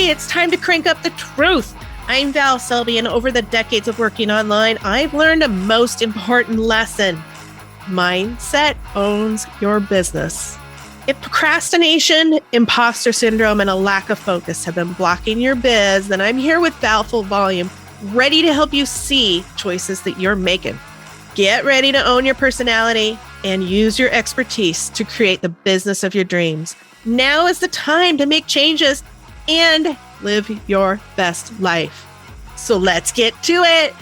Hey, it's time to crank up the truth. I'm Val Selby, and over the decades of working online, I've learned a most important lesson. Mindset owns your business. If procrastination, imposter syndrome, and a lack of focus have been blocking your biz, then I'm here with Val Full Volume, ready to help you see choices that you're making. Get ready to own your personality and use your expertise to create the business of your dreams. Now is the time to make changes and live your best life. So let's get to it.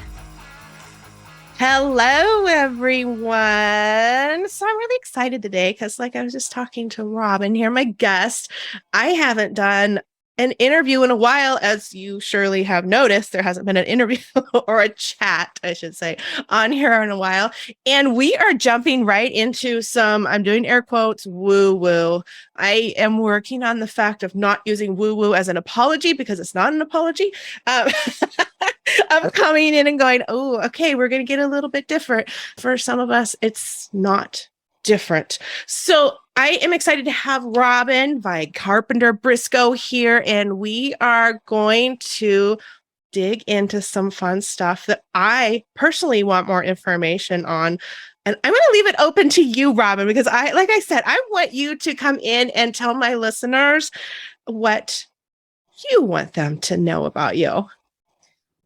Hello, everyone. So I'm really excited today because I was just talking to Robyn here, my guest. I haven't done an interview in a while, as you surely have noticed. There hasn't been an interview or a chat, I should say, on here in a while. And we are jumping right into some, I'm doing air quotes, woo-woo. I am working on the fact of not using woo-woo as an apology because it's not an apology. Of coming in and going, oh, okay, we're going to get a little bit different. For some of us, it's not different. So I am excited to have Robyn Vie-Carpenter-Brisco here, and we are going to dig into some fun stuff that I personally want more information on. And I'm going to leave it open to you, Robyn, because like I said, I want you to come in and tell my listeners what you want them to know about you.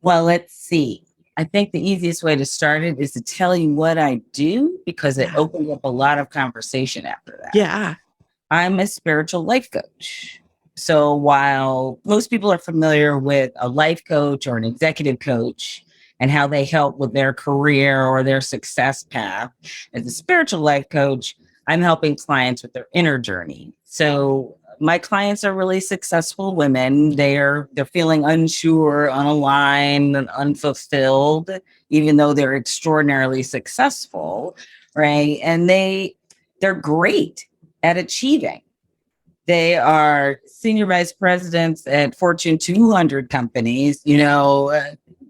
Well, let's see. I think the easiest way to start it is to tell you what I do, because it opens up a lot of conversation after that. Yeah. I'm a spiritual life coach. So while most people are familiar with a life coach or an executive coach and how they help with their career or their success path, as a spiritual life coach, I'm helping clients with their inner journey. So my clients are really successful women. They're feeling unsure, unaligned, and unfulfilled, even though they're extraordinarily successful, right? And they're great at achieving. They are senior vice presidents at Fortune 200 companies,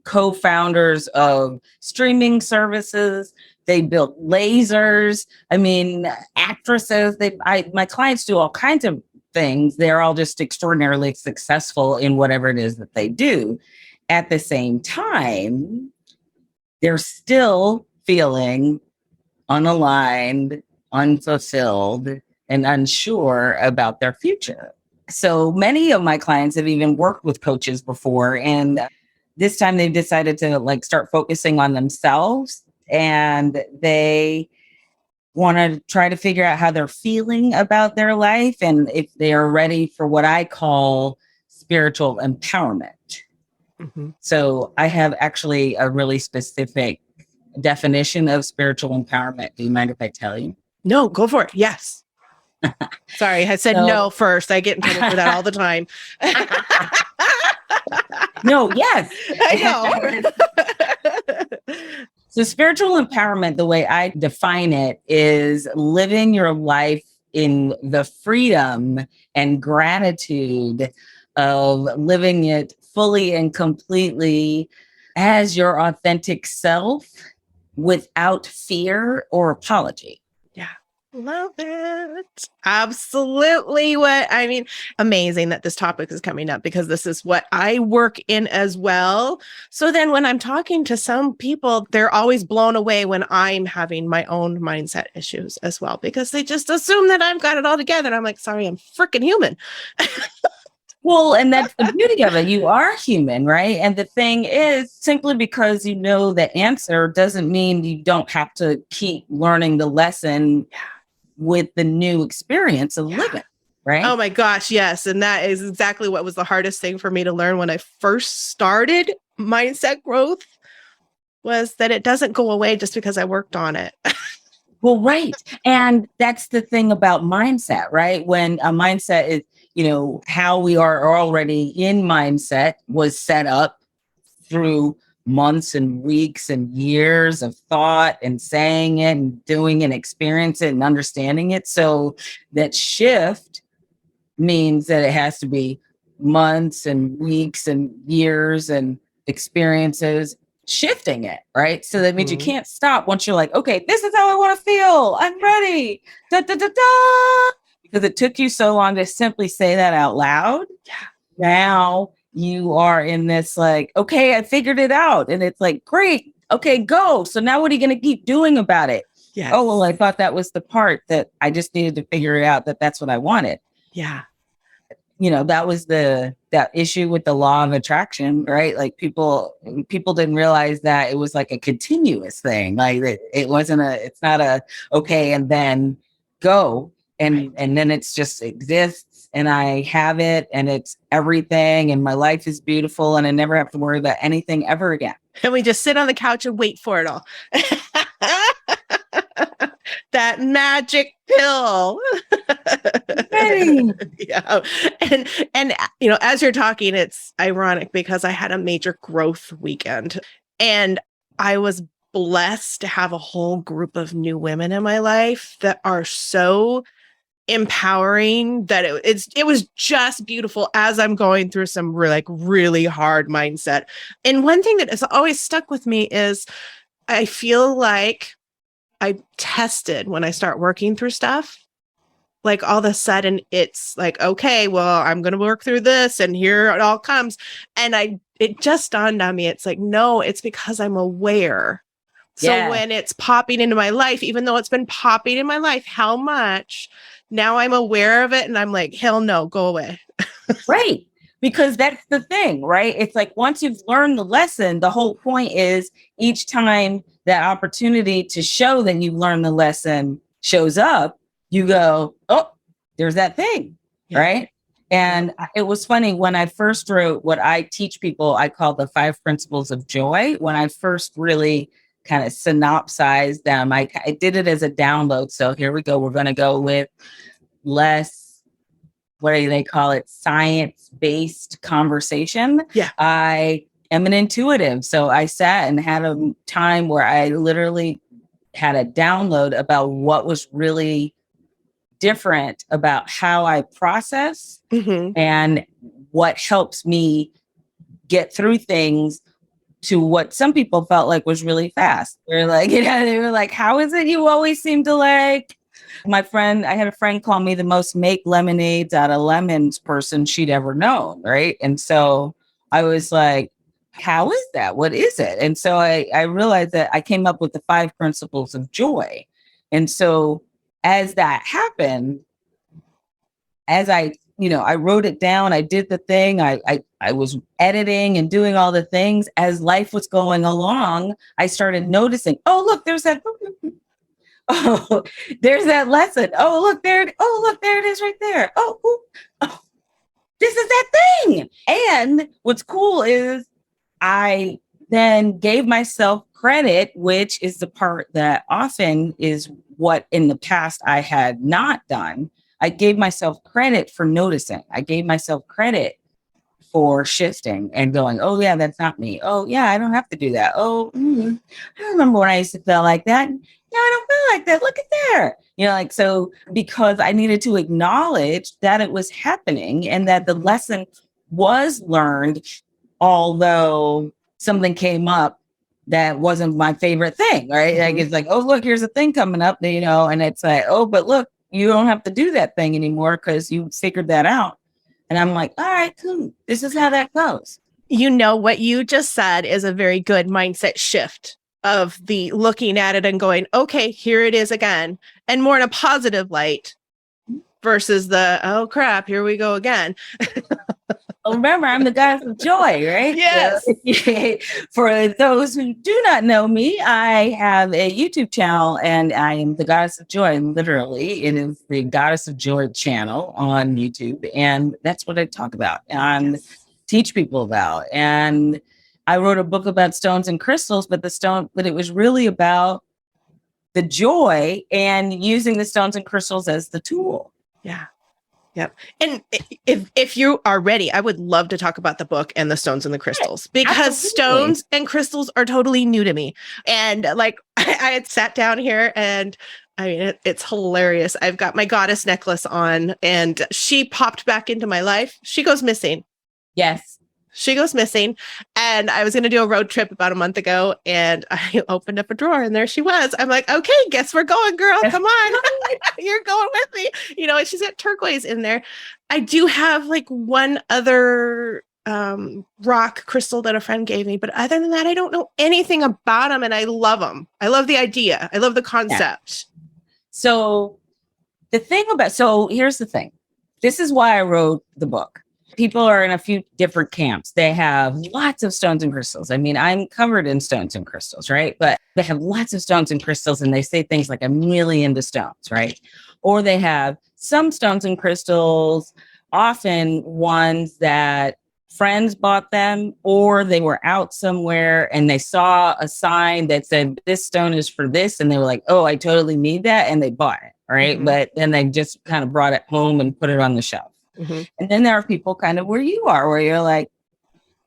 co-founders of streaming services. They built lasers. I mean, actresses. My clients do all kinds of things. They're all just extraordinarily successful in whatever it is that they do. At the same time, they're still feeling unaligned, unfulfilled, and unsure about their future. So many of my clients have even worked with coaches before, and this time they've decided to start focusing on themselves, and they want to try to figure out how they're feeling about their life and if they are ready for what I call spiritual empowerment. Mm-hmm. So I have actually a really specific definition of spiritual empowerment. Do you mind if I tell you? No, go for it. Yes. Sorry, I said no first. I get in trouble for that all the time. No, yes. I know. So spiritual empowerment, the way I define it, is living your life in the freedom and gratitude of living it fully and completely as your authentic self without fear or apology. Yeah. Love it. Absolutely. Amazing that this topic is coming up, because this is what I work in as well. So then when I'm talking to some people, they're always blown away when I'm having my own mindset issues as well, because they just assume that I've got it all together. And I'm like, sorry, I'm freaking human. Well, and that's the beauty of it. You are human, right? And the thing is, simply because you know the answer doesn't mean you don't have to keep learning the lesson with the new experience of living, right? Oh my gosh, yes. And that is exactly what was the hardest thing for me to learn when I first started mindset growth, was that it doesn't go away just because I worked on it. Well, right. And that's the thing about mindset, right? When a mindset is, how we are already in mindset was set up through months and weeks and years of thought and saying it and doing and experiencing it and understanding it. So that shift means that it has to be months and weeks and years and experiences shifting it, right? So that means you can't stop once you're like, okay, this is how I want to feel. I'm ready. Da, da, da, da. Because it took you so long to simply say that out loud. Yeah. now you are in this like, okay, I figured it out. And it's like, great. Okay, go. So now what are you going to keep doing about it? Yes. Oh, well, I thought that was the part that I just needed to figure it out, that that's what I wanted. Yeah. That was that issue with the law of attraction, right? Like people didn't realize that it was like a continuous thing. Like it's not a, okay, and then go. And then it's just exists and I have it and it's everything and my life is beautiful and I never have to worry about anything ever again. And we just sit on the couch and wait for it all. That magic pill. Yeah. And as you're talking, it's ironic because I had a major growth weekend and I was blessed to have a whole group of new women in my life that are so empowering that it was just beautiful as I'm going through some really hard mindset. And one thing that has always stuck with me is I feel like I tested when I start working through stuff. Like all of a sudden it's like, okay, well, I'm going to work through this and here it all comes. And it just dawned on me. It's like, no, it's because I'm aware. So when it's popping into my life, even though it's been popping in my life, how much now I'm aware of it. And I'm like, hell no, go away. Right. Because that's the thing, right? It's like once you've learned the lesson, the whole point is each time that opportunity to show that you learned the lesson shows up, you go, oh, there's that thing, right? And it was funny when I first wrote what I teach people, I call the 5 principles of joy. When I first really kind of synopsized them, I did it as a download. So here we go. We're going to go with less, what do they call it? Science-based conversation. Yeah. I am an intuitive. So I sat and had a time where I literally had a download about what was really different about how I process and what helps me get through things to what some people felt like was really fast. They're like, they were like, how is it you always seem to like? I had a friend call me the most make lemonades out of lemons person she'd ever known, right? And so I was like, how is that? What is it? And so I realized that I came up with the 5 principles of joy. And so as that happened, as I wrote it down, I did the thing, I was editing and doing all the things. As life was going along, I started noticing, oh, look, there's that. Oh, there's that lesson. Oh, look there. Oh, look, there it is right there. Oh, this is that thing. And what's cool is I then gave myself credit, which is the part that often is what in the past I had not done. I gave myself credit for noticing. I gave myself credit for shifting and going, oh, yeah, that's not me. Oh, yeah, I don't have to do that. Oh, I remember when I used to feel like that. No, I don't feel like that. Look at there. So because I needed to acknowledge that it was happening and that the lesson was learned, although something came up that wasn't my favorite thing, right? Like it's like, oh, look, here's a thing coming up, and it's like, oh, but look, you don't have to do that thing anymore because you figured that out. And I'm like, all right, cool. This is how that goes. What you just said is a very good mindset shift of the looking at it and going, okay, here it is again, and more in a positive light versus the, oh crap, here we go again. Well, remember, I'm the goddess of joy, right? Yes. So, for those who do not know me, I have a YouTube channel and I am the goddess of joy. Literally, it is the goddess of joy channel on YouTube. And that's what I talk about and teach people about. And I wrote a book about stones and crystals, but it was really about the joy and using the stones and crystals as the tool. Yeah. Yep. And if you are ready, I would love to talk about the book and the stones and the crystals because Absolutely. Stones and crystals are totally new to me. And like I had sat down here and I mean, it's hilarious. I've got my goddess necklace on and she popped back into my life. She goes missing. Yes. She goes missing. And I was going to do a road trip about a month ago and I opened up a drawer and there she was. I'm like, okay, guess we're going, girl. Come on. You're going with me. And she's got turquoise in there. I do have like one other rock crystal that a friend gave me, but other than that, I don't know anything about them, and I love them. I love the idea. I love the concept. Yeah. So here's the thing. This is why I wrote the book. People are in a few different camps. They have lots of stones and crystals. I mean, I'm covered in stones and crystals, right? But they have lots of stones and crystals, and they say things like, I'm really into stones, right? Or they have some stones and crystals, often ones that friends bought them, or they were out somewhere and they saw a sign that said, this stone is for this. And they were like, oh, I totally need that. And they bought it, right? Mm-hmm. But then they just kind of brought it home and put it on the shelf. Mm-hmm. And then there are people kind of where you are, where you're like,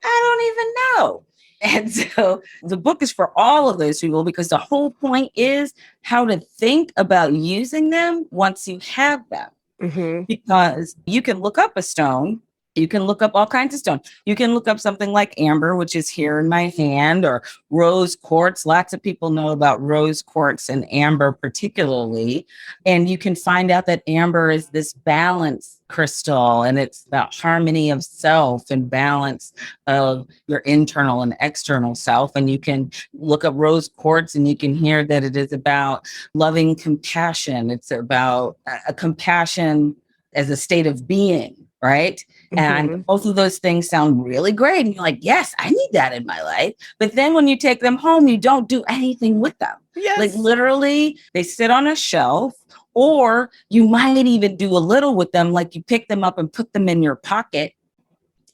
I don't even know. And so the book is for all of those people, because the whole point is how to think about using them once you have them. Mm-hmm. Because you can look up a stone. You can look up all kinds of stones. You can look up something like amber, which is here in my hand, or rose quartz. Lots of people know about rose quartz and amber particularly. And you can find out that amber is this balance crystal, and it's about harmony of self and balance of your internal and external self. And you can look up rose quartz and you can hear that it is about loving compassion. It's about a compassion as a state of being, right? Mm-hmm. And both of those things sound really great. And you're like, yes, I need that in my life. But then when you take them home, you don't do anything with them. Yes. Like literally, they sit on a shelf, or you might even do a little with them. Like you pick them up and put them in your pocket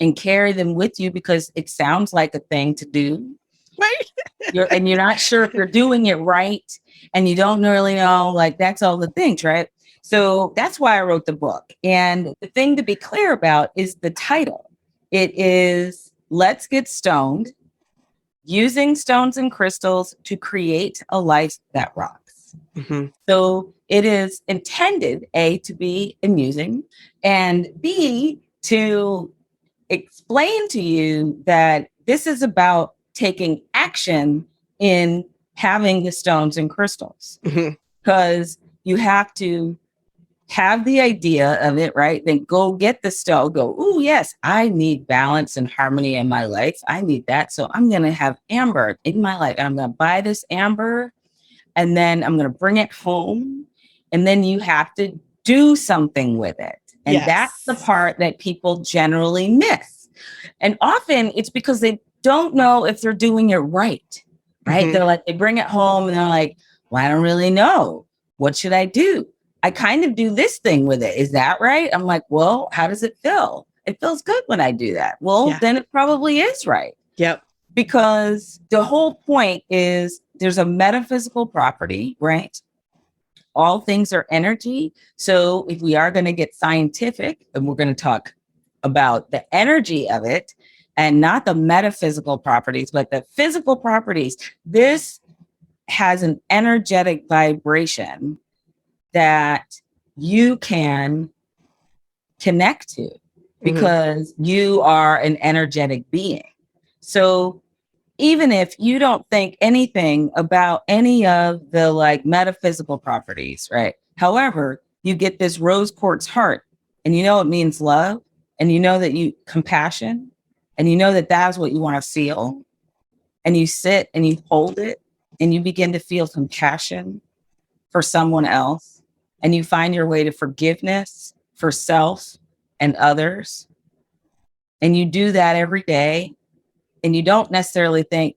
and carry them with you because it sounds like a thing to do. Right. And you're not sure if you're doing it right. And you don't really know, like that's all the things, right? So that's why I wrote the book. And the thing to be clear about is the title. It is Let's Get Stoned, Using Stones and Crystals to Create a Life That Rocks. Mm-hmm. So it is intended, A, to be amusing, and B, to explain to you that this is about taking action in having the stones and crystals. Because you have to have the idea of it, right? Then go get the stone, go, oh, yes, I need balance and harmony in my life. I need that. So I'm going to have amber in my life. And I'm going to buy this amber, and then I'm going to bring it home. And then you have to do something with it. And yes, that's the part that people generally miss. And often it's because they don't know if they're doing it right? Mm-hmm. They're like, they bring it home and they're like, well, I don't really know. What should I do? I kind of do this thing with it. Is that right? I'm like, well, how does it feel? It feels good when I do that. Well, yeah, then it probably is right. Yep. Because the whole point is there's a metaphysical property, right? All things are energy. So if we are going to get scientific, and we're going to talk about the energy of it and not the metaphysical properties, but the physical properties, this has an energetic vibration that you can connect to because you are an energetic being. So even if you don't think anything about any of the like metaphysical properties, right? However, you get this rose quartz heart, and you know it means love, and you know that you compassion, and you know that that's what you want to feel, and you sit and you hold it, and you begin to feel compassion for someone else. And you find your way to forgiveness for self and others. And you do that every day. And you don't necessarily think,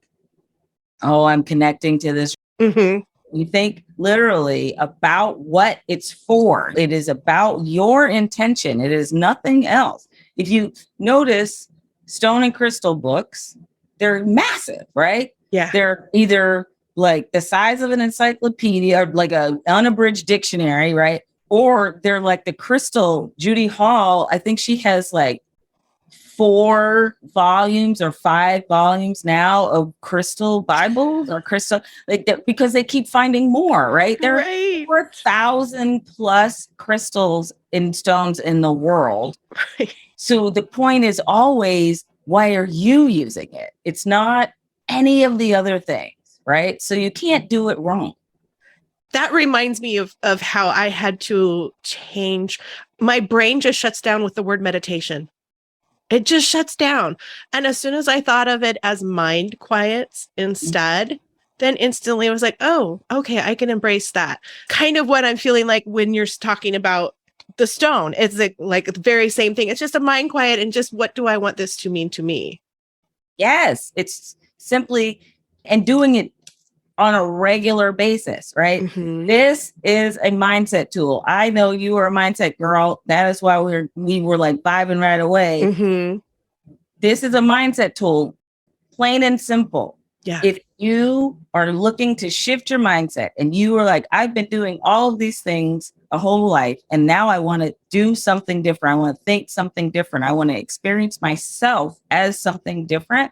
oh, I'm connecting to this. Mm-hmm. You think literally about what it's for. It is about your intention. It is nothing else. If you notice stone and crystal books, they're massive, right? Yeah. They're either like the size of an encyclopedia, or like an unabridged dictionary, right? Or they're like the crystal. Judy Hall, I think she has like 4 volumes or 5 volumes now of crystal Bibles or crystal, like because they keep finding more, right? There are 4,000 plus crystals in stones in the world. Right. So the point is always, why are you using it? It's not any of the other things. Right. So you can't do it wrong. That reminds me of how I had to change. My brain just shuts down with the word meditation. It just shuts down. And as soon as I thought of it as mind quiets instead, then instantly I was like, oh, okay, I can embrace that. Kind of what I'm feeling like when you're talking about the stone. It's like the very same thing. It's just a mind quiet and just what do I want this to mean to me? Yes, it's simply, and doing it on a regular basis, right? Mm-hmm. This is a mindset tool. I know you are a mindset girl. That is why we were like vibing right away. Mm-hmm. This is a mindset tool, plain and simple. Yeah. If you are looking to shift your mindset and you are like, I've been doing all of these things a whole life, and now I want to do something different. I want to think something different. I want to experience myself as something different.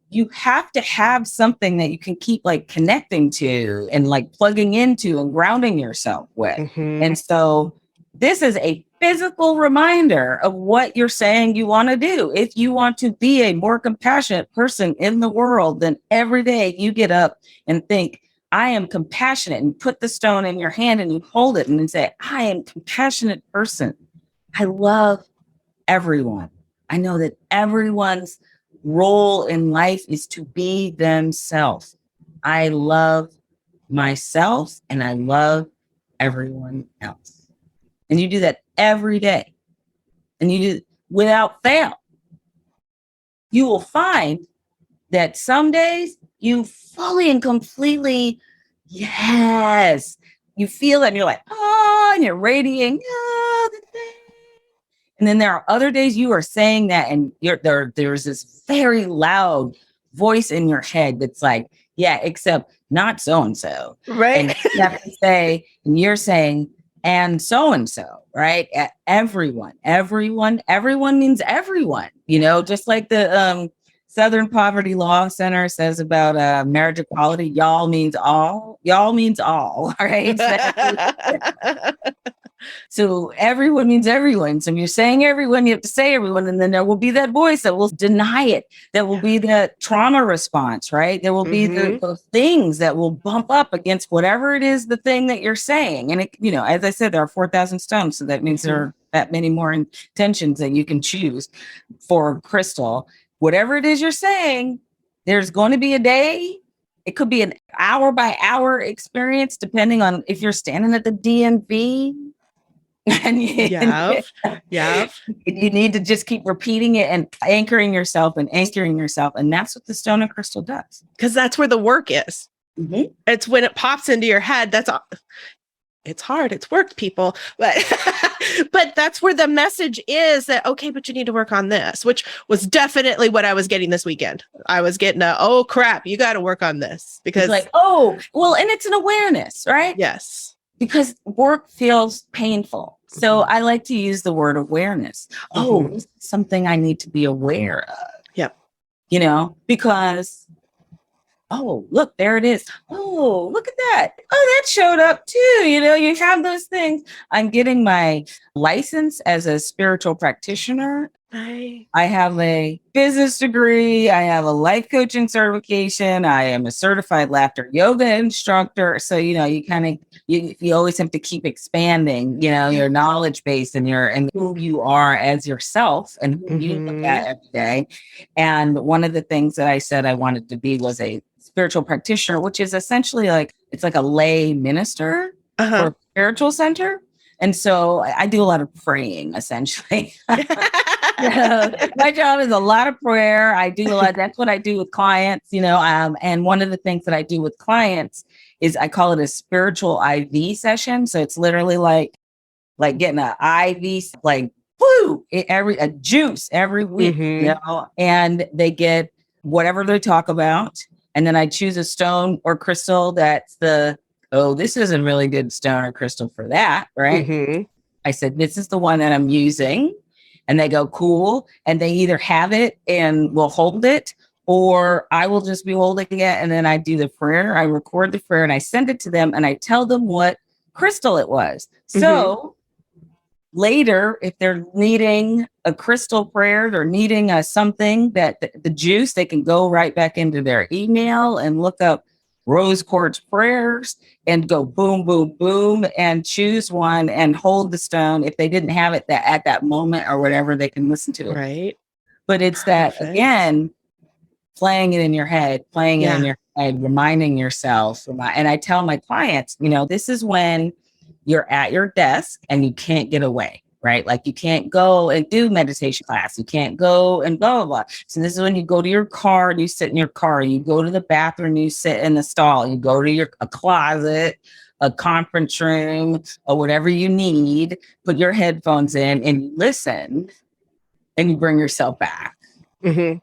You have to have something that you can keep like connecting to and like plugging into and grounding yourself with. Mm-hmm. And so this is a physical reminder of what you're saying you want to do. If you want to be a more compassionate person in the world, then every day you get up and think, I am compassionate, and put the stone in your hand and you hold it and then say, I am a compassionate person. I love everyone. I know that everyone's role in life is to be themselves. I love myself and I love everyone else. And you do that every day. And you do it without fail. You will find that some days you fully and completely, yes, you feel it and you're like, oh, and you're radiating, oh, the thing. And then there are other days you are saying that and there's this very loud voice in your head that's like, yeah, except not so-and-so. Right. And you have to say, and you're saying, and so-and-so, right? Everyone means everyone, just like the Southern Poverty Law Center says about marriage equality, y'all means all, right? So everyone means everyone. So if you're saying everyone, you have to say everyone. And then there will be that voice that will deny it. That will be the trauma response, right? There will be the things that will bump up against whatever it is, the thing that you're saying. And, as I said, there are 4,000 stones. So that means there are that many more intentions that you can choose for crystal. Whatever it is you're saying, there's going to be a day. It could be an hour by hour experience, depending on if you're standing at the DMV. And you need to just keep repeating it and anchoring yourself. And that's what the stone and crystal does. Because that's where the work is. Mm-hmm. It's when it pops into your head. That's all. It's hard. It's work, people. But but that's where the message is that, okay, but you need to work on this, which was definitely what I was getting this weekend. I was getting oh crap, you got to work on this. Because it's like, oh, well, and it's an awareness, right? Yes. Because work feels painful. So I like to use the word awareness. Oh, this is something I need to be aware of. Yep. Because, oh, look, there it is. Oh, look at that. Oh, that showed up too. You have those things. I'm getting my license as a spiritual practitioner. Nice. I have a business degree. I have a life coaching certification. I am a certified laughter yoga instructor. So, you always have to keep expanding, your knowledge base and who you are as yourself and who you look at every day. And one of the things that I said I wanted to be was a spiritual practitioner, which is essentially it's like a lay minister for a spiritual center. And so I do a lot of praying, essentially. My job is a lot of prayer. I do a lot. That's what I do with clients, and one of the things that I do with clients is I call it a spiritual IV session. So it's literally like getting an IV, like, woo, a juice every week, and they get whatever they talk about. And then I choose a stone or crystal that's this is a really good stone or crystal for that, right? I said, this is the one that I'm using. And they go, cool. And they either have it and will hold it, or I will just be holding it. And then I do the prayer. I record the prayer and I send it to them and I tell them what crystal it was. So later, if they're needing a crystal prayer, they're needing something that the juice, they can go right back into their email and look up rose quartz prayers and go boom, boom, boom, and choose one and hold the stone. If they didn't have it at that moment or whatever, they can listen to it. Right. But it's that, again, playing it in your head, reminding yourself. And I tell my clients, this is when you're at your desk and you can't get away, right? Like you can't go and do meditation class. You can't go and blah, blah, blah. So this is when you go to your car and you sit in your car. You go to the bathroom, you sit in the stall. You go to a closet, a conference room, or whatever you need. Put your headphones in and you listen and you bring yourself back. Mm-hmm.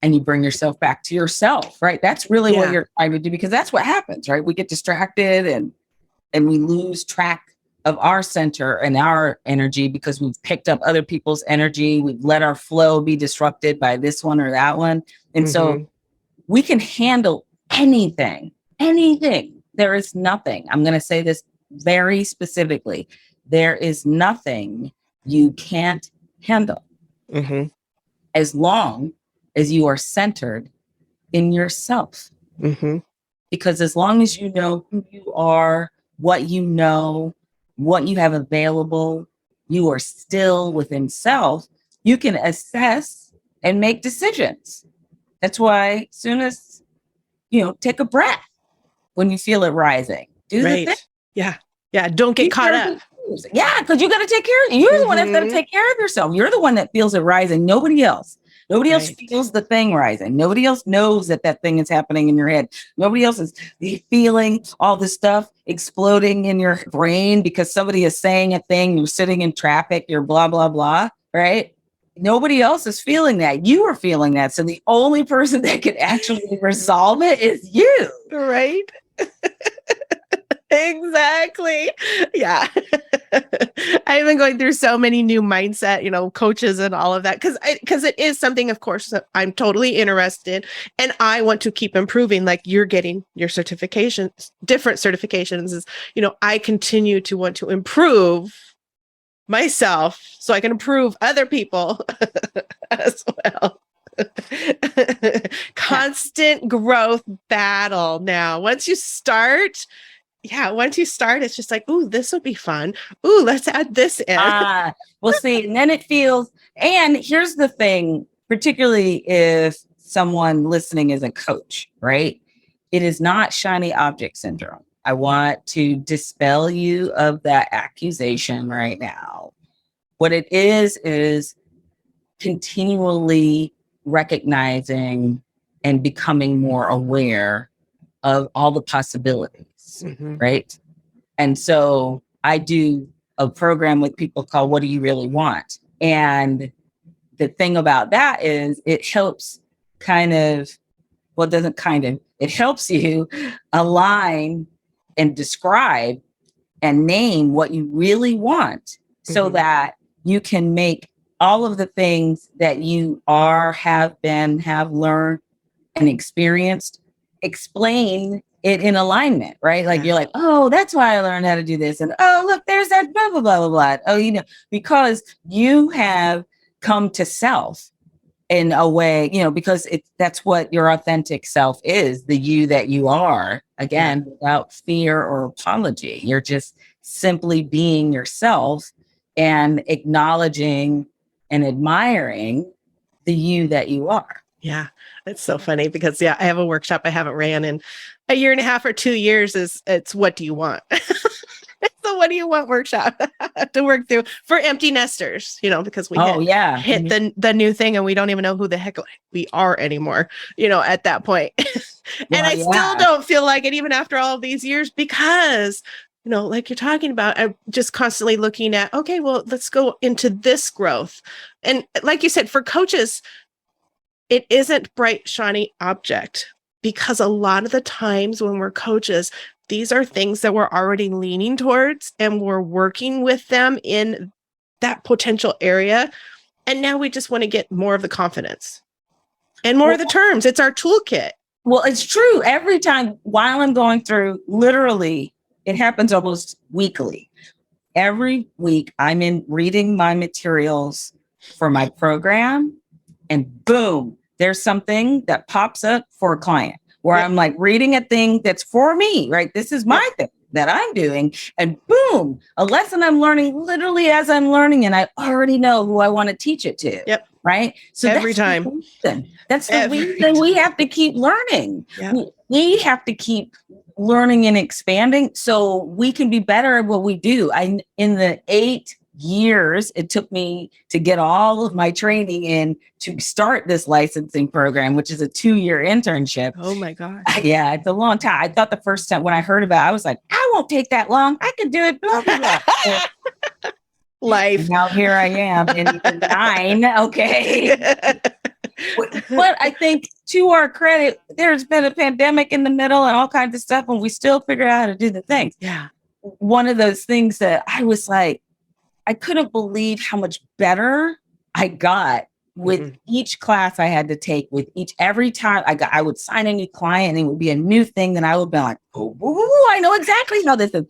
And you bring yourself back to yourself, right? That's really what you're trying to do, because that's what happens, right? We get distracted and we lose track of our center and our energy because we've picked up other people's energy. We've let our flow be disrupted by this one or that one. And so we can handle anything. There is nothing. I'm going to say this very specifically. There is nothing you can't handle as long as you are centered in yourself. Because as long as you know who you are, what you know, what you have available, you are still within self, you can assess and make decisions. That's why as soon as, take a breath when you feel it rising. Do the thing. Yeah. Don't get caught up. Yeah, because you got to take care of you're the one that's got to take care of yourself. You're the one that feels it rising. Nobody else. Nobody else feels the thing rising. Nobody else knows that thing is happening in your head. Nobody else is feeling all this stuff exploding in your brain because somebody is saying a thing. You're sitting in traffic. You're blah, blah, blah. Right? Nobody else is feeling that. You are feeling that. So the only person that can actually resolve it is you. Right? Exactly. Yeah. I've been going through so many new mindset, coaches and all of that because it is something, of course, that I'm totally interested in, and I want to keep improving. Like you're getting your certifications, different certifications is, I continue to want to improve myself so I can improve other people as well. Constant growth battle. Now, once you start, it's just like, ooh, this would be fun. Ooh, let's add this in. We'll see. And then it feels, and here's the thing, particularly if someone listening is a coach, right? It is not shiny object syndrome. I want to dispel you of that accusation right now. What it is continually recognizing and becoming more aware of all the possibilities. Right. And so I do a program with people called What Do You Really Want? And the thing about that is it helps it helps you align and describe and name what you really want so that you can make all of the things that you have learned and experienced, explain it in alignment, right? Like you're like, oh, that's why I learned how to do this. And oh, look, there's that blah, blah, blah, blah, blah. Oh, because you have come to self in a way, because that's what your authentic self is, the you that you are, again, without fear or apology. You're just simply being yourself and acknowledging and admiring the you that you are. Yeah, it's so funny because I have a workshop I haven't ran in a year and a half or 2 years. It's what do you want? It's the what do you want workshop to work through for empty nesters, because we hit the new thing and we don't even know who the heck we are anymore, at that point. And I still don't feel like it even after all of these years because, like you're talking about, I'm just constantly looking at, okay, well, let's go into this growth. And like you said, for coaches, it isn't bright, shiny object because a lot of the times when we're coaches, these are things that we're already leaning towards and we're working with them in that potential area. And now we just want to get more of the confidence and more of the terms. It's our toolkit. Well, it's true. Every time while I'm going through, literally, it happens almost weekly. Every week I'm reading my materials for my program and boom, there's something that pops up for a client. where Yep. I'm like reading a thing that's for me, right? This is my thing that I'm doing. And boom, a lesson I'm learning literally as I'm learning. And I already know who I want to teach it to. Yep. Right. So Every that's time. the reason. That's the Every reason we have to keep learning. Yep. We have to keep learning and expanding so we can be better at what we do. In the 8 years it took me to get all of my training in to start this licensing program, which is a 2-year internship. Oh my God. Yeah, it's a long time. I thought the first time when I heard about it, I was like, I won't take that long. I can do it. Blah, blah, blah. Life. Now here I am in 9. Okay. But I think to our credit, there's been a pandemic in the middle and all kinds of stuff, and we still figure out how to do the things. Yeah. One of those things that I was like, I couldn't believe how much better I got with each class I had to take, every time I would sign a new client and it would be a new thing. Then I would be like, oh, I know exactly how this is,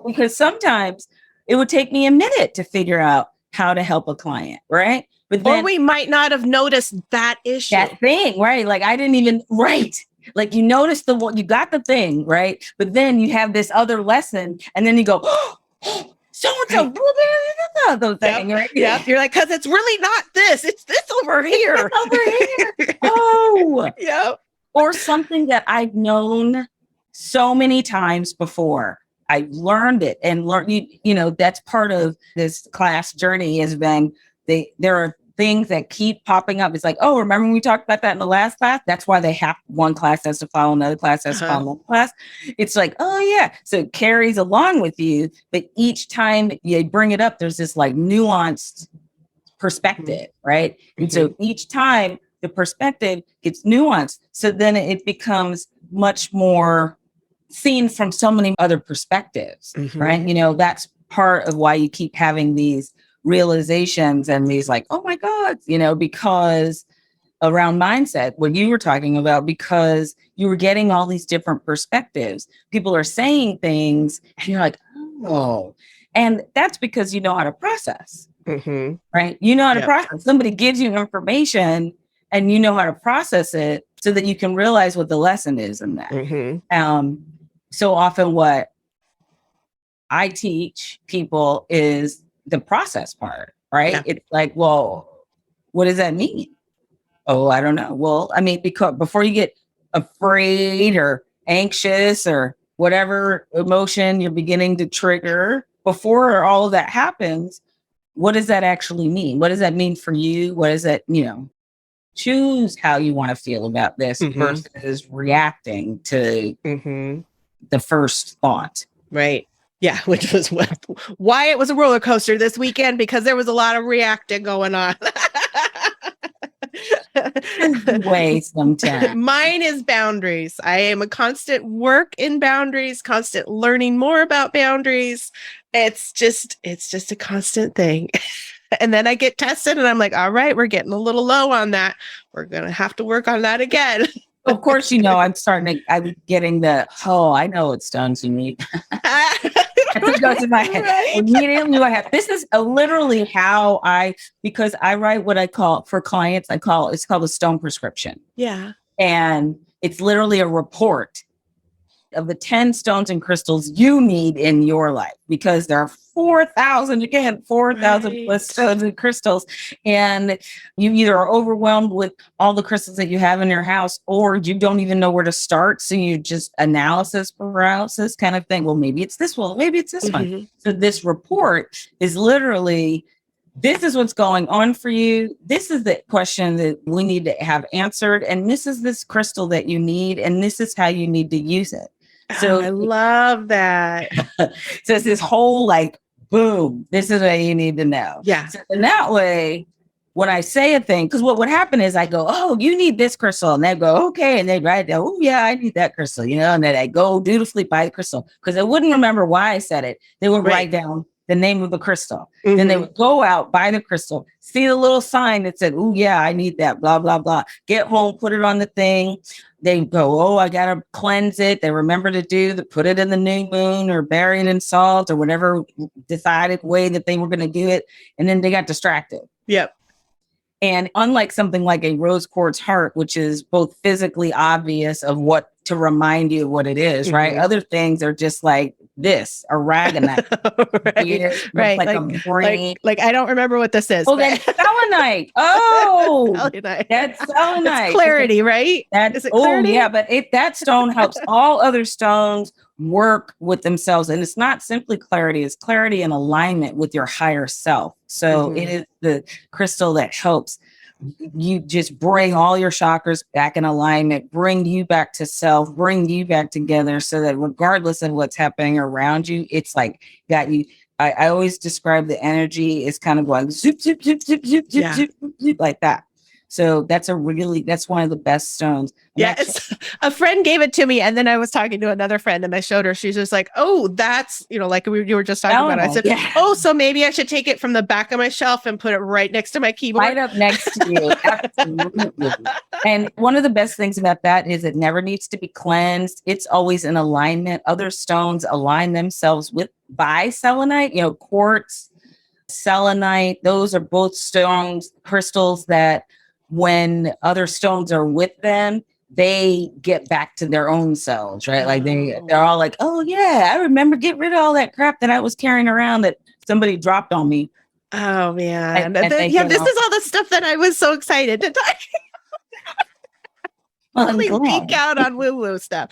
because sometimes it would take me a minute to figure out how to help a client. Right. But then, or we might not have noticed that issue. That thing, right? Like I didn't even, right. Like you noticed the one, you got the thing, right? But then you have this other lesson and then you go, oh, so-and-so, those things, right? Yeah. You're like, because it's really not this. It's this over here. Oh. Yeah. Or something that I've known so many times before. I learned it and that's part of this class journey has been there are things that keep popping up. It's like, oh, remember when we talked about that in the last class? That's why they have one class has to follow another class has to follow another class. It's like, oh yeah. So it carries along with you, but each time you bring it up, there's this like nuanced perspective, right? And so each time the perspective gets nuanced. So then it becomes much more seen from so many other perspectives, right? That's part of why you keep having these realizations and these like, oh my God, because around mindset, what you were talking about, because you were getting all these different perspectives. People are saying things and you're like, oh, and that's because you know how to process, right? You know how to process. Somebody gives you information and you know how to process it so that you can realize what the lesson is in that. So often what I teach people is the process part, right? Yeah. It's like, well, what does that mean? Oh, I don't know. Well, I mean, because before you get afraid or anxious or whatever emotion you're beginning to trigger, before all of that happens, what does that actually mean? What does that mean for you? What is that, choose how you want to feel about this versus reacting to the first thought. Right. Yeah, which was why it was a roller coaster this weekend, because there was a lot of reacting going on. Way sometimes. Mine is boundaries. I am a constant work in boundaries, constant learning more about boundaries. It's just a constant thing. And then I get tested and I'm like, all right, we're getting a little low on that. We're going to have to work on that again. Of course, I'm getting I know what stones you need. It goes in my head. Right. Immediately this is literally how because I write what I call for clients, it's called a stone prescription. Yeah. And it's literally a report of the 10 stones and crystals you need in your life, because there are 4,000 plus stones and crystals. And you either are overwhelmed with all the crystals that you have in your house, or you don't even know where to start. So you just analysis paralysis kind of thing. Well, maybe it's this one, maybe it's this one. So this report is literally, this is what's going on for you. This is the question that we need to have answered. And this is this crystal that you need. And this is how you need to use it. So I love that. So it's this whole like, boom, this is what you need to know. Yeah. So in that way, when I say a thing, because what would happen is I go, oh, you need this crystal. And they go, okay. And they write down, oh, yeah, I need that crystal, and then I go dutifully buy the crystal, because they wouldn't remember why I said it. They would write down the name of the crystal. Then they would go out, buy the crystal, see the little sign that said, oh, yeah, I need that, blah, blah, blah. Get home, put it on the thing. They go, oh, I got to cleanse it. They remember to put it in the new moon or bury it in salt or whatever decided way that they were going to do it. And then they got distracted. Yep. And unlike something like a rose quartz heart, which is both physically obvious of what to remind you of what it is, right? Other things are just like this, aragonite. Right. Like a brain. Like I don't remember what this is. Oh, that's selenite. Oh, selenite. That's selenite. It's clarity, right? Is it clarity? Yeah, but that stone helps all other stones work with themselves. And it's not simply clarity, it's clarity and alignment with your higher self. So it is the crystal that helps you just bring all your chakras back in alignment, bring you back to self, bring you back together so that regardless of what's happening around you, it's like that you. I always describe the energy as kind of like zoop, zoop, zoop, zoop, zoop, zoop, zoop, zoop, like that. So that's one of the best stones. It's a friend gave it to me, and then I was talking to another friend, and I showed her. She's just like, "Oh, that's like you were just talking about." I said, "Oh, so maybe I should take it from the back of my shelf and put it right next to my keyboard, right up next to you." Absolutely. And one of the best things about that is it never needs to be cleansed. It's always in alignment. Other stones align themselves by selenite. Quartz, selenite. Those are both stones, crystals that, when other stones are with them, they get back to their own selves, right? Like they're all like, oh yeah, I remember getting rid of all that crap that I was carrying around that somebody dropped on me. Oh man. This is all the stuff that I was so excited to talk. Really geek out on woo-woo stuff.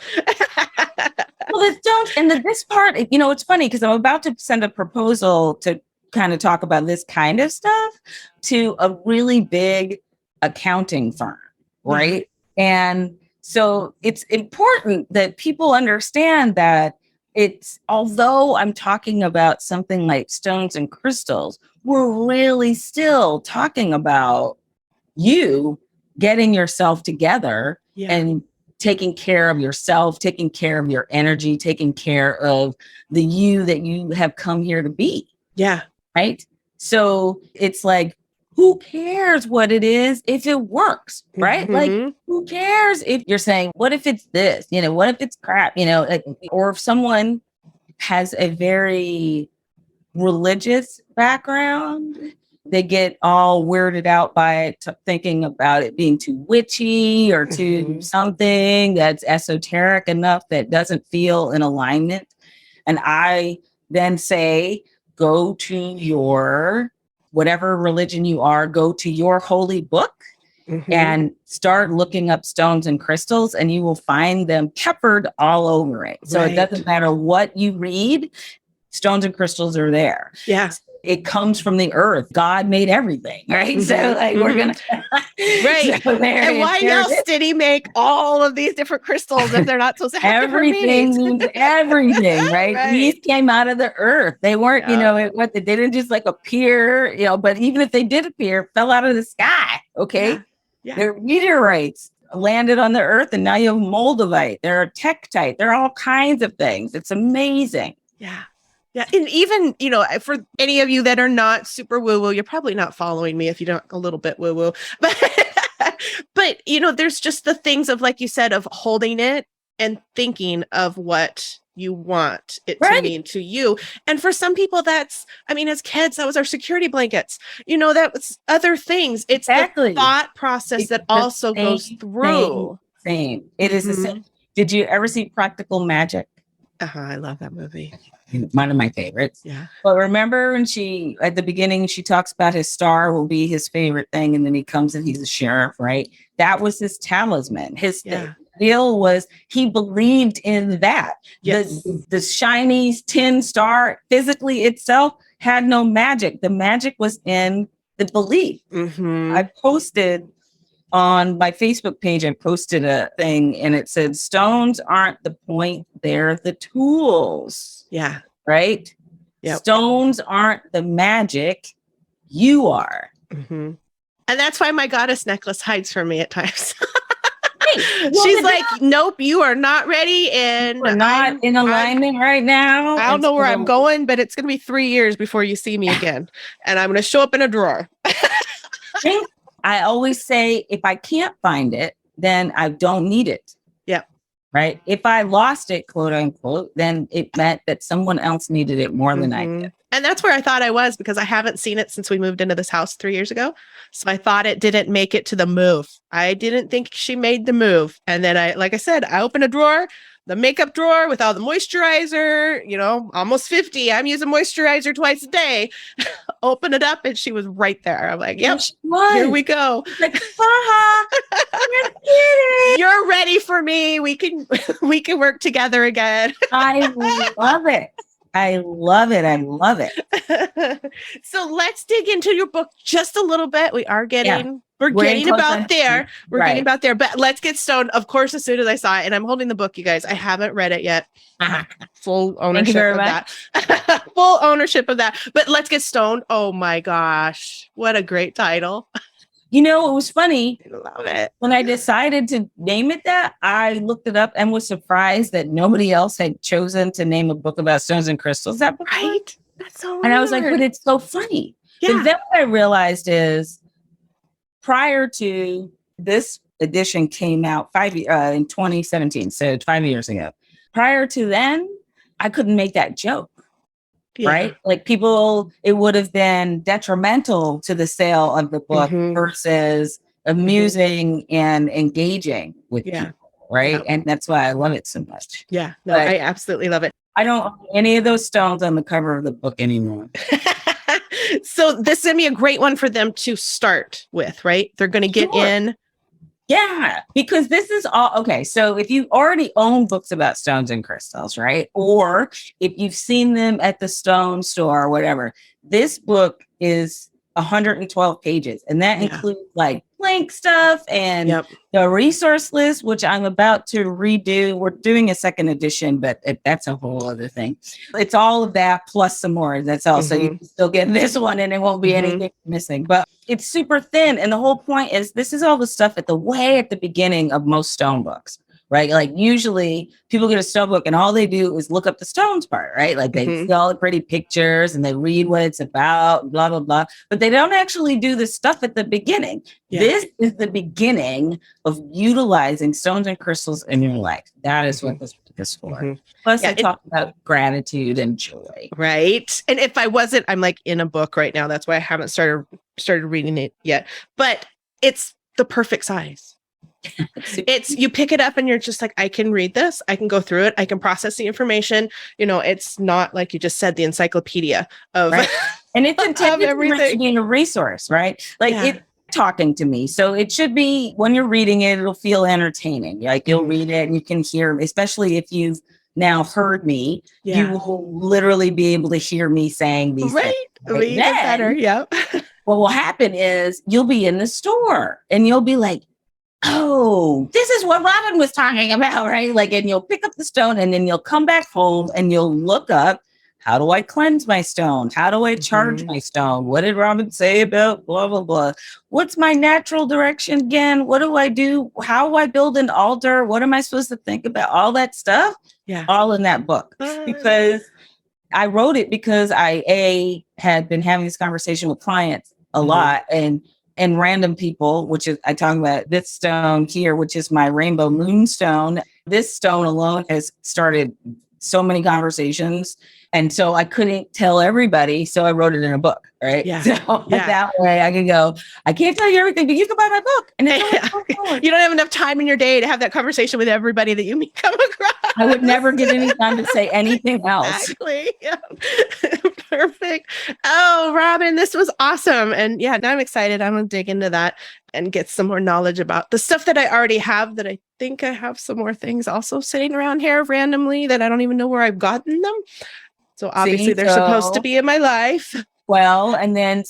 Well, this part, it's funny because I'm about to send a proposal to kind of talk about this kind of stuff to a really big accounting firm, right? And so it's important that people understand that although I'm talking about something like stones and crystals, we're really still talking about you getting yourself together and taking care of yourself, taking care of your energy, taking care of the you that you have come here to be. Yeah. Right. So it's like, who cares what it is if it works, right? Like, who cares if you're saying, what if it's this, what if it's crap, or if someone has a very religious background, they get all weirded out by it, thinking about it being too witchy or too something that's esoteric enough that doesn't feel in alignment. And I then say, go to your whatever religion you are, go to your holy book and start looking up stones and crystals, and you will find them peppered all over it. So it doesn't matter what you read, stones and crystals are there. Yeah. It comes from the earth. God made everything, right? So we're going to... Right. So and why else did he make all of these different crystals if they're not supposed to have everything means everything, right? These came out of the earth. They weren't, they didn't just like appear, but even if they did appear, fell out of the sky, okay? Yeah. They're meteorites landed on the earth, and now you have moldavite. There are tektite. There are all kinds of things. It's amazing. Yeah. Yeah. And even, for any of you that are not super woo-woo, you're probably not following me if you don't a little bit woo-woo, but there's just the things of, like you said, of holding it and thinking of what you want it to mean to you. And for some people as kids, that was our security blankets, that was other things. It's the thought process that also goes through. Same. It is the same. Did you ever see Practical Magic? I love that movie. One of my favorites. Yeah. But remember when at the beginning, she talks about his star will be his favorite thing. And then he comes and he's a sheriff, right? That was his talisman. His deal was he believed in that. Yes. The shiny tin star physically itself had no magic. The magic was in the belief. I posted on my Facebook page, I posted a thing and it said, stones aren't the point, they're the tools. Yeah. Right? Yep. Stones aren't the magic, you are. And that's why my goddess necklace hides from me at times. She's like, nope, you are not ready. And we're not in alignment right now. I don't know where I'm going, but it's going to be 3 years before you see me again. And I'm going to show up in a drawer. I always say, if I can't find it, then I don't need it. Yeah. right? If I lost it, quote unquote, then it meant that someone else needed it more than I did. And that's where I thought I was, because I haven't seen it since we moved into this house 3 years ago. So I thought it didn't make it to the move. I didn't think she made the move. And then like I said, I opened a drawer, the makeup drawer with all the moisturizer, almost 50. I'm using moisturizer twice a day. Open it up and she was right there. I'm like, yep, here we go. Like, you're ready for me. We can work together again. I love it. I love it. I love it. So let's dig into your book just a little bit. We're getting about there. We're getting about there, but let's get stoned. Of course, as soon as I saw it, and I'm holding the book, you guys, I haven't read it yet. Full ownership of that. Full ownership of that. But let's get stoned. Oh my gosh. What a great title. It was funny. I love it. When I decided to name it that, I looked it up and was surprised that nobody else had chosen to name a book about stones and crystals. That book, right? That's so weird. And I was like, but it's so funny. Yeah. But then what I realized is prior to this edition came out in 2017, so 5 years ago. Prior to then, I couldn't make that joke. Yeah. Right? Like it would have been detrimental to the sale of the book versus amusing and engaging with people. Right. Yeah. And that's why I love it so much. Yeah. No, I absolutely love it. I don't own any of those stones on the cover of the book anymore. So this is going to be a great one for them to start with, right? They're going to get in. Yeah, because this is all okay. So if you already own books about stones and crystals, right? Or if you've seen them at the stone store or whatever, this book is 112 pages. And that includes like blank stuff and the resource list, which I'm about to redo. We're doing a second edition, but that's a whole other thing. It's all of that plus some more. That's all. So you can still get this one and it won't be anything missing. But it's super thin. And the whole point is this is all the stuff at the beginning of most stone books. Right. Like usually people get a stone book and all they do is look up the stones part. Right. Like they see all the pretty pictures and they read what it's about, blah, blah, blah. But they don't actually do the stuff at the beginning. Yeah. This is the beginning of utilizing stones and crystals in your life. That is what this book is for. Plus, I talk about gratitude and joy. Right. And if I wasn't, I'm like in a book right now. That's why I haven't started reading it yet. But it's the perfect size. It's you pick it up and you're just like, I can read this, I can go through it, I can process the information. It's not like you just said the encyclopedia of and it's intended to be a resource, right? Like it's talking to me. So it should be when you're reading it, it'll feel entertaining. Like you'll read it and you can hear, especially if you've now heard me, you will literally be able to hear me saying these things. Read it better. Yep. What will happen is you'll be in the store and you'll be like, oh, this is what Robyn was talking about, right? Like, and you'll pick up the stone and then you'll come back home and you'll look up, how do I cleanse my stone? How do I charge my stone? What did Robyn say about blah, blah, blah? What's my natural direction again? What do I do? How do I build an altar? What am I supposed to think about? All that stuff, all in that book. Because I wrote it because I had been having this conversation with clients a lot and random people, which is, I talk about this stone here, which is my rainbow moonstone. This stone alone has started so many conversations. And so I couldn't tell everybody. So I wrote it in a book, right? Yeah. So that way I can go, I can't tell you everything, but you can buy my book. And you don't have enough time in your day to have that conversation with everybody that you come across. I would never get any time to say anything else. Exactly. Yeah. Perfect. Oh, Robyn, this was awesome. And now I'm excited. I'm going to dig into that and get some more knowledge about the stuff that I already have, that I think I have some more things also sitting around here randomly that I don't even know where I've gotten them. So obviously they're supposed to be in my life. Well, and then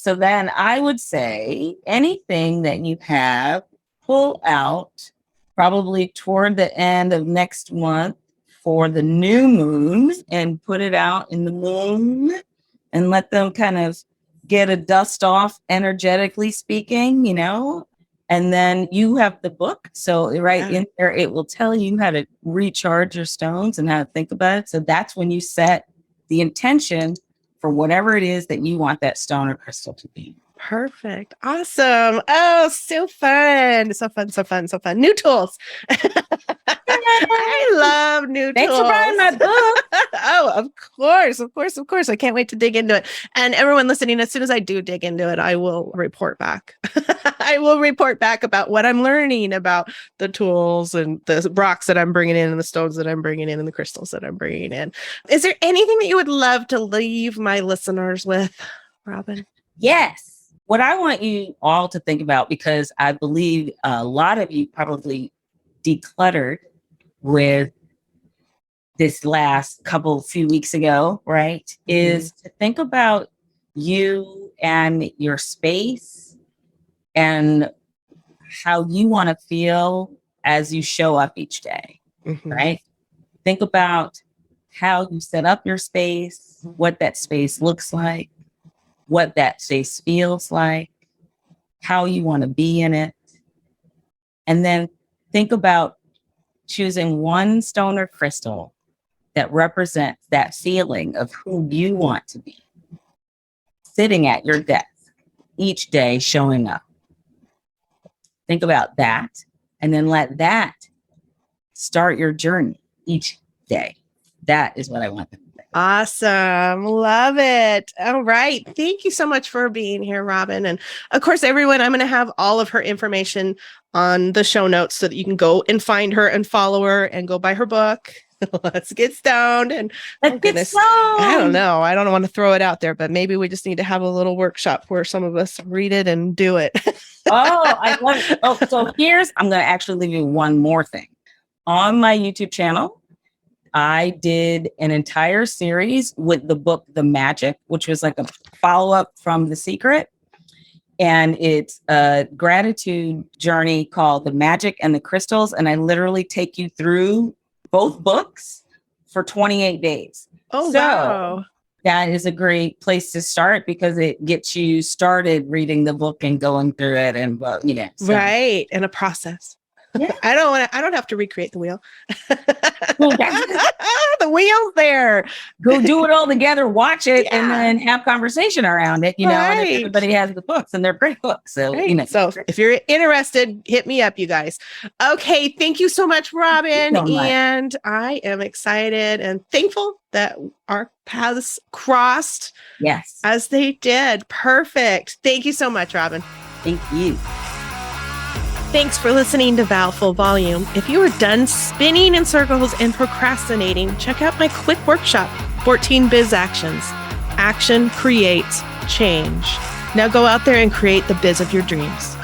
I would say anything that you have, pull out probably toward the end of next month for the new moon and put it out in the moon and let them kind of get a dust off, energetically speaking, and then you have the book. So in there, it will tell you how to recharge your stones and how to think about it. So that's when you set the intention for whatever it is that you want that stone or crystal to be. Perfect. Awesome. Oh, so fun. So fun. New tools. I love new Thanks tools. for buying my book. Oh, of course, of course, of course. I can't wait to dig into it. And everyone listening, as soon as I do dig into it, I will report back. I will report back about what I'm learning about the tools and the rocks that I'm bringing in and the stones that I'm bringing in and the crystals that I'm bringing in. Is there anything that you would love to leave my listeners with, Robyn? Yes. What I want you all to think about, because I believe a lot of you probably decluttered with this last few weeks ago, right? Is to think about you and your space and how you want to feel as you show up each day, right? Think about how you set up your space, what that space looks like, what that space feels like, how you want to be in it. And then think about choosing one stone or crystal that represents that feeling of who you want to be, sitting at your desk each day, showing up. Think about that, and then let that start your journey each day. That is what I want them to think. Awesome. Love it. All right. Thank you so much for being here, Robyn. And of course, everyone, I'm going to have all of her information on the show notes so that you can go and find her and follow her and go buy her book. Let's get stoned. And Let's get stoned. I don't know. I don't want to throw it out there, but maybe we just need to have a little workshop where some of us read it and do it. I love it. Oh, so I'm going to actually leave you one more thing. On my YouTube channel, I did an entire series with the book, The Magic, which was like a follow-up from The Secret. And it's a gratitude journey called The Magic and the Crystals. And I literally take you through both books for 28 days. Oh, so wow. That is a great place to start because it gets you started reading the book and going through it and, right. And a process. Yeah. I don't have to recreate the wheel. The wheel's there. Go do it all together, watch it, and then have conversation around it, know, and everybody has the books and they're great books. So, So if you're interested, hit me up, you guys. Okay. Thank you so much, Robyn. And I am excited and thankful that our paths crossed. Yes. As they did. Perfect. Thank you so much, Robyn. Thank you. Thanks for listening to Valful Volume. If you are done spinning in circles and procrastinating, check out my quick workshop, 14 Biz Actions. Action creates change. Now go out there and create the biz of your dreams.